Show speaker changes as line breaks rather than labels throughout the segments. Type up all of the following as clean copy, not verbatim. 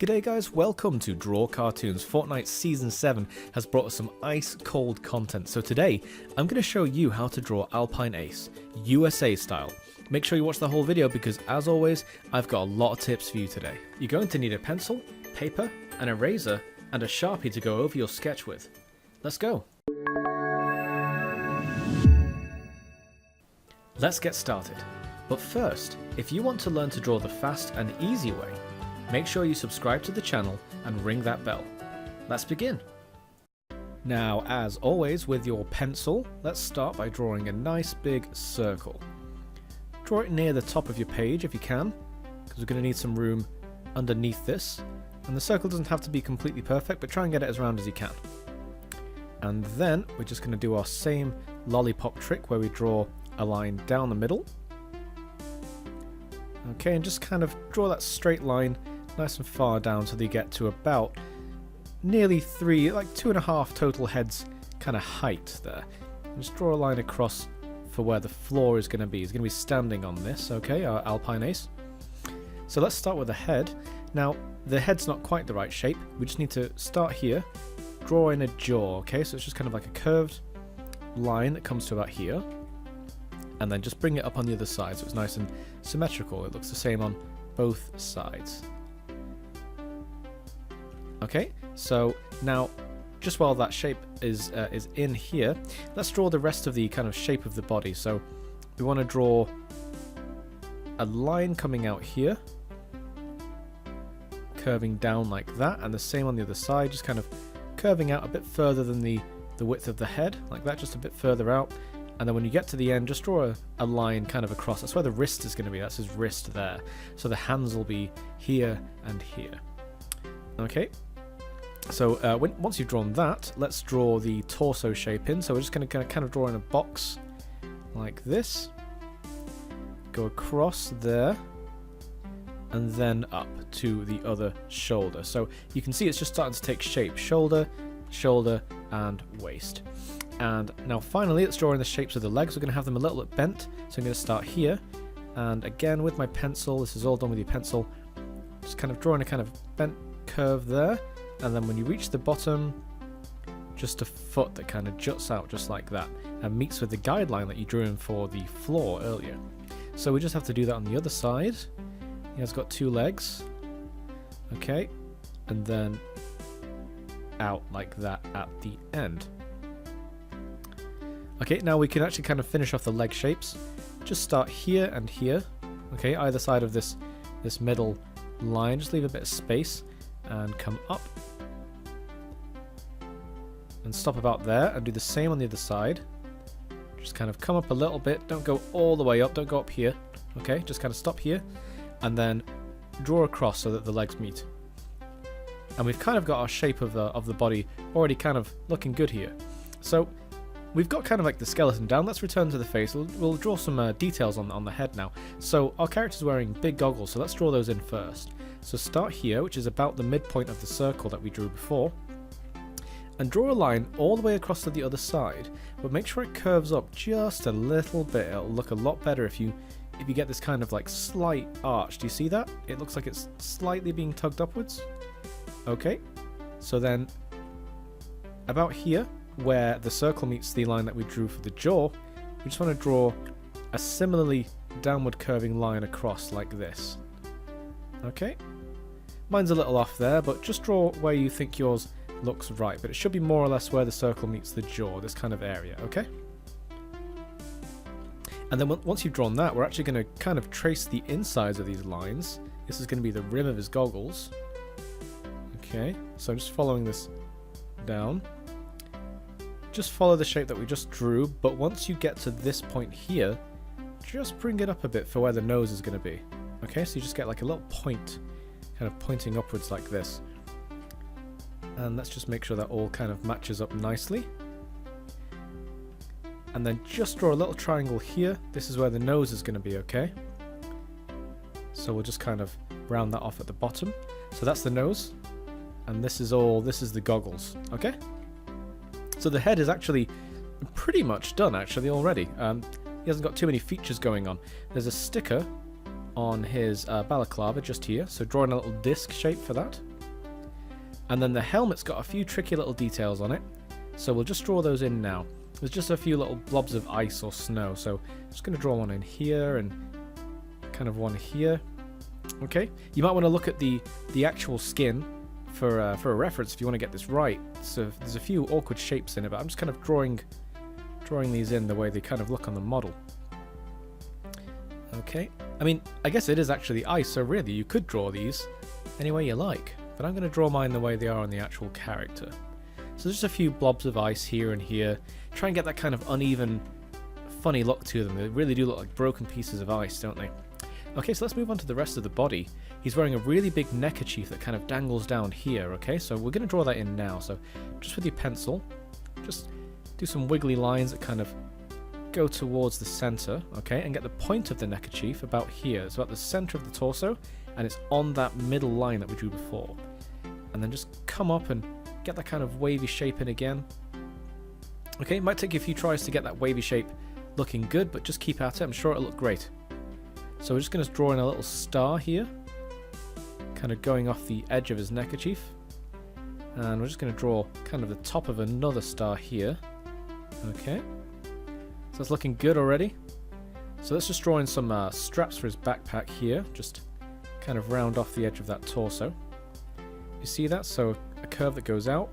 G'day guys, welcome to Draw Cartoons. Fortnite Season 7 has brought us some ice cold content, so today I'm going to show you how to draw Alpine Ace, USA style. Make sure you watch the whole video because as always, I've got a lot of tips for you today. You're going to need a pencil, paper, an eraser, and a Sharpie to go over your sketch with. Let's go! Let's get started. But first, if you want to learn to draw the fast and easy way, make sure you subscribe to the channel and ring that bell. Let's begin. Now, as always with your pencil, let's start by drawing a nice big circle. Draw it near the top of your page if you can, because we're going to need some room underneath this. And the circle doesn't have to be completely perfect, but try and get it as round as you can. And then we're just going to do our same lollipop trick where we draw a line down the middle. Okay, and just kind of draw that straight line nice and far down so that you get to about nearly 2.5 total heads kind of height there. And just draw a line across for where the floor is going to be. He's going to be standing on this, okay, our Alpine Ace. So let's start with the head. Now, the head's not quite the right shape. We just need to start here, draw in a jaw, okay? So it's just kind of like a curved line that comes to about here. And then just bring it up on the other side so it's nice and symmetrical. It looks the same on both sides. Okay, so now just while that shape is in here, let's draw the rest of the kind of shape of the body. So we want to draw a line coming out here, curving down like that, and the same on the other side, just kind of curving out a bit further than the width of the head, like that, just a bit further out. And then when you get to the end, just draw a line kind of across. That's where the wrist is going to be. That's his wrist there. So the hands will be here and here. Okay. So once you've drawn that, let's draw the torso shape in. So we're just going to kind of draw in a box like this. Go across there. And then up to the other shoulder. So you can see it's just starting to take shape. Shoulder, shoulder, and waist. And now finally, let's draw in the shapes of the legs. We're going to have them a little bit bent. So I'm going to start here. And again, with my pencil, this is all done with your pencil. Just kind of drawing a kind of bent curve there. And then when you reach the bottom, just a foot that kind of juts out just like that. And meets with the guideline that you drew in for the floor earlier. So we just have to do that on the other side. He has got two legs. Okay. And then out like that at the end. Okay, now we can actually kind of finish off the leg shapes. Just start here and here. Okay, either side of this middle line. Just leave a bit of space and come up. And stop about there and do the same on the other side. Just kind of come up a little bit. Don't go all the way up. Don't go up here. Okay, just kind of stop here. And then draw across so that the legs meet. And we've kind of got our shape of the body already kind of looking good here. So we've got kind of like the skeleton down. Let's return to the face. We'll draw some details on the head now. So our character's wearing big goggles, so let's draw those in first. So start here, which is about the midpoint of the circle that we drew before. And draw a line all the way across to the other side, but make sure it curves up just a little bit. It'll look a lot better if you get this kind of like slight arch. Do you see that? It looks like it's slightly being tugged upwards. Okay, so then about here, where the circle meets the line that we drew for the jaw, we just want to draw a similarly downward curving line across like this. Okay, mine's a little off there, but just draw where you think yours looks right, but it should be more or less where the circle meets the jaw, this kind of area, okay? And then once you've drawn that, we're actually going to kind of trace the insides of these lines. This is going to be the rim of his goggles. Okay, so I'm just following this down. Just follow the shape that we just drew, but once you get to this point here, just bring it up a bit for where the nose is going to be. Okay, so you just get like a little point, kind of pointing upwards like this. And let's just make sure that all kind of matches up nicely. And then just draw a little triangle here. This is where the nose is going to be, okay? So we'll just kind of round that off at the bottom. So that's the nose. And this is the goggles, okay? So the head is actually pretty much done actually already. He hasn't got too many features going on. There's a sticker on his balaclava just here, so drawing a little disc shape for that. And then the helmet's got a few tricky little details on it, so we'll just draw those in now. There's just a few little blobs of ice or snow, so I'm just going to draw one in here and kind of one here. Okay, you might want to look at the actual skin for a reference if you want to get this right. So there's a few awkward shapes in it, but I'm just kind of drawing these in the way they kind of look on the model. Okay, I mean, I guess it is actually ice, so really you could draw these any way you like, but I'm going to draw mine the way they are on the actual character. So there's just a few blobs of ice here and here. Try and get that kind of uneven, funny look to them. They really do look like broken pieces of ice, don't they? Okay, so let's move on to the rest of the body. He's wearing a really big neckerchief that kind of dangles down here, okay? So we're going to draw that in now. So just with your pencil, just do some wiggly lines that kind of go towards the center, okay? And get the point of the neckerchief about here. It's about the center of the torso, and it's on that middle line that we drew before. And then just come up and get that kind of wavy shape in again. Okay, it might take you a few tries to get that wavy shape looking good, but just keep at it. I'm sure it'll look great. So we're just going to draw in a little star here, kind of going off the edge of his neckerchief. And we're just going to draw kind of the top of another star here. Okay, so it's looking good already. So let's just draw in some straps for his backpack here, just kind of round off the edge of that torso. You see that? So a curve that goes out,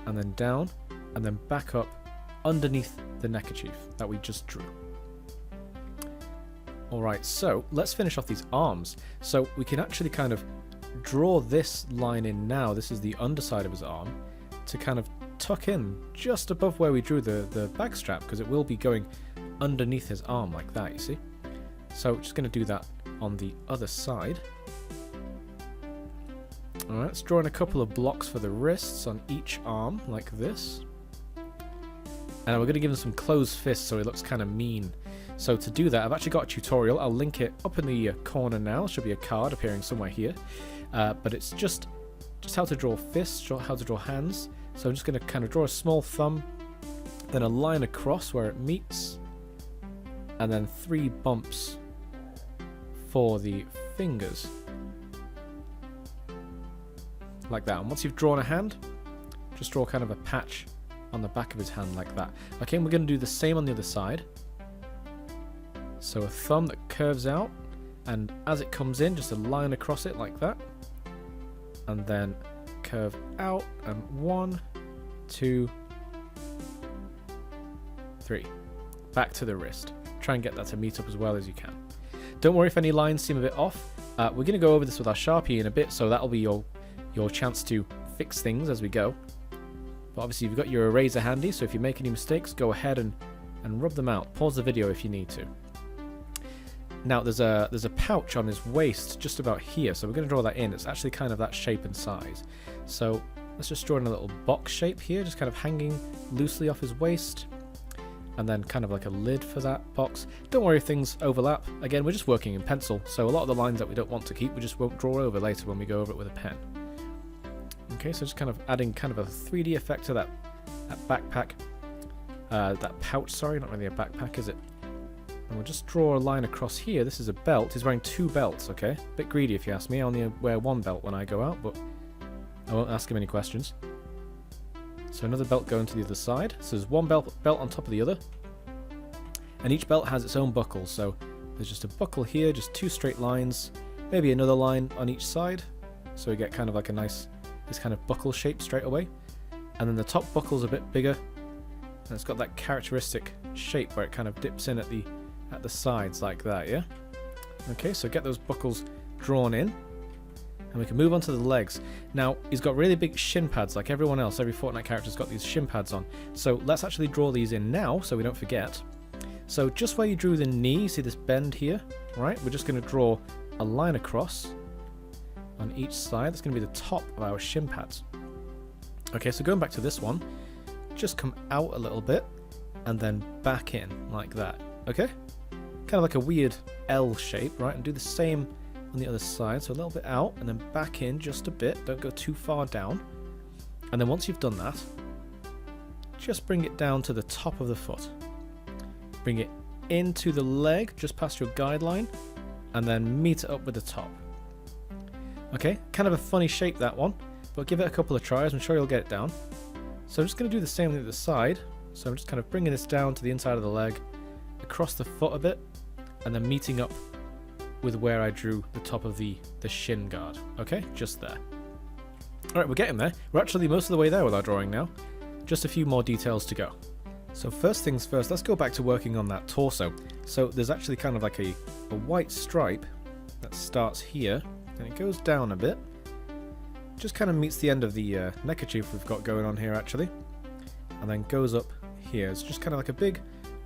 and then down, and then back up underneath the neckerchief that we just drew. Alright, so let's finish off these arms. So we can actually kind of draw this line in now. This is the underside of his arm, to kind of tuck in just above where we drew the back strap, because it will be going underneath his arm like that, you see. So we're just going to do that on the other side. Alright, let's draw in a couple of blocks for the wrists on each arm, like this. And we're going to give him some closed fists so he looks kind of mean. So to do that, I've actually got a tutorial. I'll link it up in the corner now. There should be a card appearing somewhere here. But it's just how to draw fists, how to draw hands. So I'm just going to kind of draw a small thumb, then a line across where it meets, and then 3 bumps for the fingers. Like that. And once you've drawn a hand, just draw kind of a patch on the back of his hand like that. Okay, and we're going to do the same on the other side. So a thumb that curves out, and as it comes in, just a line across it like that. And then curve out, and 1, 2, 3. Back to the wrist. Try and get that to meet up as well as you can. Don't worry if any lines seem a bit off. We're going to go over this with our Sharpie in a bit, so that'll be your chance to fix things as we go. But obviously you've got your eraser handy, so if you make any mistakes, go ahead and rub them out. Pause the video if you need to. Now there's a pouch on his waist just about here, so we're going to draw that in. It's actually kind of that shape and size. So let's just draw in a little box shape here, just kind of hanging loosely off his waist. And then kind of like a lid for that box. Don't worry if things overlap. Again, we're just working in pencil, so a lot of the lines that we don't want to keep, we just won't draw over later when we go over it with a pen. Okay, so just kind of adding kind of a 3D effect to that backpack. That pouch, sorry, not really a backpack, is it? And we'll just draw a line across here. This is a belt. He's wearing 2 belts, okay? A bit greedy if you ask me. I only wear 1 belt when I go out, but I won't ask him any questions. So another belt going to the other side. So there's 1 belt on top of the other. And each belt has its own buckle. So there's just a buckle here, just 2 straight lines. Maybe another line on each side. So we get kind of like a nice, this kind of buckle shape straight away. And then the top buckle's a bit bigger. And it's got that characteristic shape where it kind of dips in at the sides like that, yeah? Okay, so get those buckles drawn in. And we can move on to the legs. Now, he's got really big shin pads like everyone else. Every Fortnite character's got these shin pads on. So let's actually draw these in now so we don't forget. So just where you drew the knee, you see this bend here, right? We're just going to draw a line across on each side. That's going to be the top of our shin pads. Okay, so going back to this one, just come out a little bit and then back in like that, okay? Kind of like a weird L shape, right? And do the same on the other side, so a little bit out and then back in just a bit. Don't go too far down. And then once you've done that, just bring it down to the top of the foot. Bring it into the leg, just past your guideline, and then meet it up with the top. Okay, kind of a funny shape, that one. but give it a couple of tries. I'm sure you'll get it down. So I'm just going to do the same on the other side. So I'm just kind of bringing this down to the inside of the leg, across the foot a bit, and then meeting up with where I drew the top of the shin guard. Okay, just there. Alright, we're getting there. We're actually most of the way there with our drawing now. Just a few more details to go. So first things first, let's go back to working on that torso. So there's actually kind of like a white stripe that starts here, and it goes down a bit. Just kind of meets the end of the neckerchief we've got going on here actually, and then goes up here. It's just kind of like a big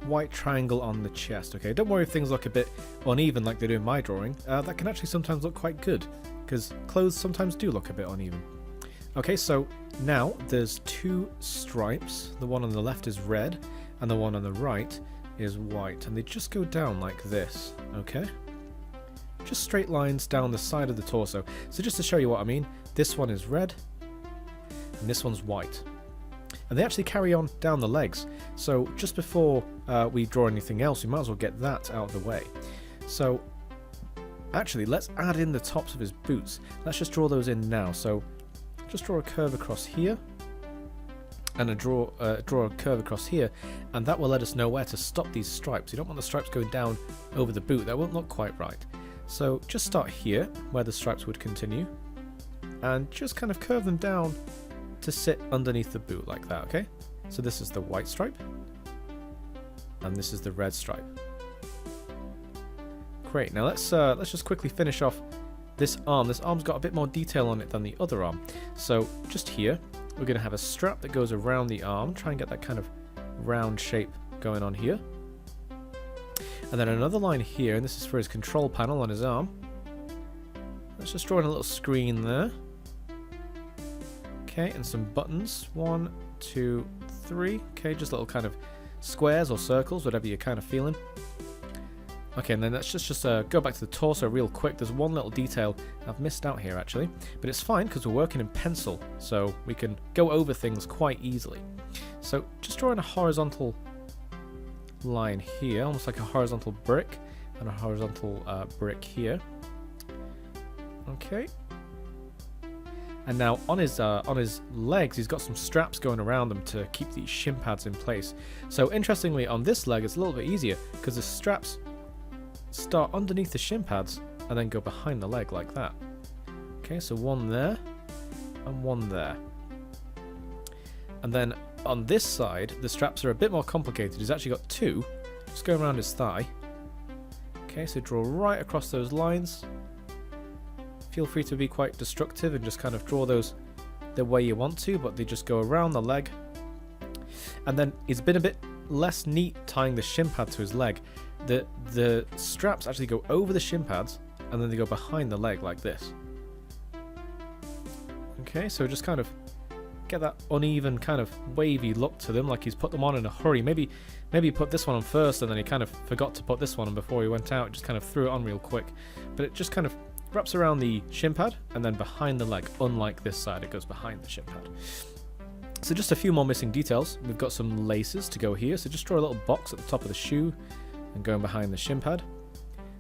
white triangle on the chest. Okay, don't worry if things look a bit uneven like they do in my drawing. That can actually sometimes look quite good, because clothes sometimes do look a bit uneven. Okay, so now there's two stripes. The one on the left is red, and the one on the right is white, and they just go down like this. Okay, just straight lines down the side of the torso. So just to show you what I mean, this one is red, and this one's white. And they actually carry on down the legs. So just before we draw anything else, we might as well get that out of the way. So actually, let's add in the tops of his boots. Let's just draw those in now. So just draw a curve across here, and draw a curve across here, and that will let us know where to stop these stripes. You don't want the stripes going down over the boot. That won't look quite right. So just start here, where the stripes would continue, and just kind of curve them down to sit underneath the boot like that. Okay, so this is the white stripe, and this is the red stripe. Great. Now let's just quickly finish off this arm. This arm's got a bit more detail on it than the other arm. So just here, we're going to have a strap that goes around the arm. Try and get that kind of round shape going on here. And then another line here, and this is for his control panel on his arm. Let's just draw in a little screen there. Okay, and some buttons. 1, 2, 3. Okay, just little kind of squares or circles, whatever you're kind of feeling. Okay, and then let's just go back to the torso real quick. There's one little detail I've missed out here actually, but it's fine because we're working in pencil, so we can go over things quite easily. So just drawing a horizontal line here, almost like a horizontal brick, and a horizontal brick here. Okay. And now on his legs, he's got some straps going around them to keep these shin pads in place. So interestingly, on this leg, it's a little bit easier because the straps start underneath the shin pads and then go behind the leg like that. Okay, so one there and one there. And then on this side, the straps are a bit more complicated. He's actually got two. Just go around his thigh. Okay, so draw right across those lines. Feel free to be quite destructive and just kind of draw those the way you want to, but they just go around the leg. And then it's been a bit less neat tying the shin pad to his leg. The straps actually go over the shin pads and then they go behind the leg like this. Okay, so just kind of get that uneven kind of wavy look to them, like he's put them on in a hurry. Maybe he put this one on first and then he kind of forgot to put this one on before he went out, just kind of threw it on real quick. But it just kind of wraps around the shin pad and then behind the leg, unlike this side, it goes behind the shin pad. So just a few more missing details. We've got some laces to go here, so just draw a little box at the top of the shoe and going behind the shin pad,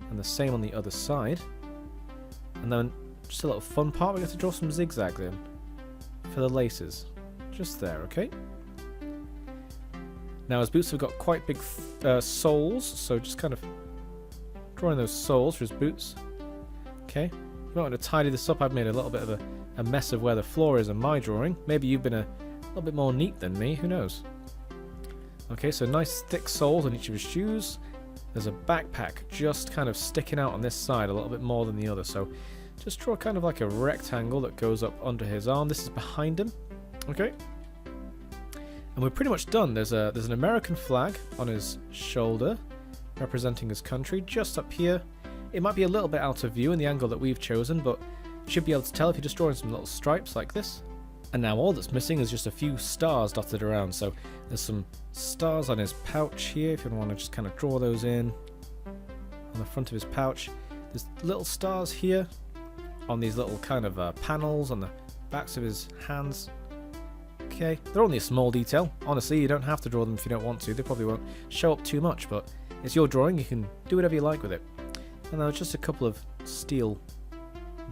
and the same on the other side. And then just a little fun part, we get to draw some zigzags in for the laces, just there. Okay, now his boots have got quite big soles, so just kind of drawing those soles for his boots. Okay, if you want to tidy this up, I've made a little bit of a mess of where the floor is in my drawing. Maybe you've been a little bit more neat than me, who knows. Okay, so nice thick soles on each of his shoes. There's a backpack just kind of sticking out on this side a little bit more than the other, so just draw kind of like a rectangle that goes up under his arm. This is behind him. Okay, and we're pretty much done. There's an American flag on his shoulder representing his country just up here. It might be a little bit out of view in the angle that we've chosen, but you should be able to tell if you just draw in some little stripes like this. And now all that's missing is just a few stars dotted around. So there's some stars on his pouch here, if you want to just kind of draw those in on the front of his pouch. There's little stars here on these little kind of panels on the backs of his hands. Okay, they're only a small detail. Honestly, you don't have to draw them if you don't want to. They probably won't show up too much, but it's your drawing. You can do whatever you like with it. And there's just a couple of steel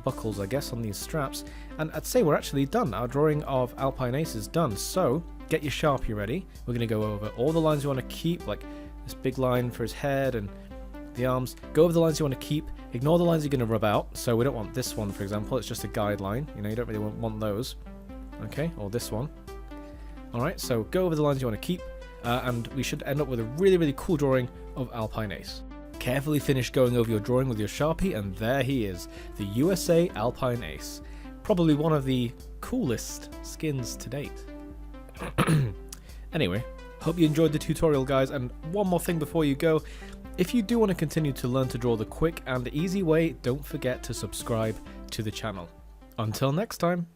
buckles, I guess, on these straps. And I'd say we're actually done. Our drawing of Alpine Ace is done. So get your Sharpie ready. We're going to go over all the lines you want to keep, like this big line for his head and the arms. Go over the lines you want to keep. Ignore the lines you're going to rub out. So we don't want this one, for example. It's just a guideline. You know, you don't really want those. Okay, or this one. Alright, so go over the lines you want to keep. And we should end up with a really, really cool drawing of Alpine Ace. Carefully finish going over your drawing with your Sharpie, and there he is, the USA Alpine Ace. Probably one of the coolest skins to date. Anyway, hope you enjoyed the tutorial, guys, and one more thing before you go. If you do want to continue to learn to draw the quick and easy way, don't forget to subscribe to the channel. Until next time.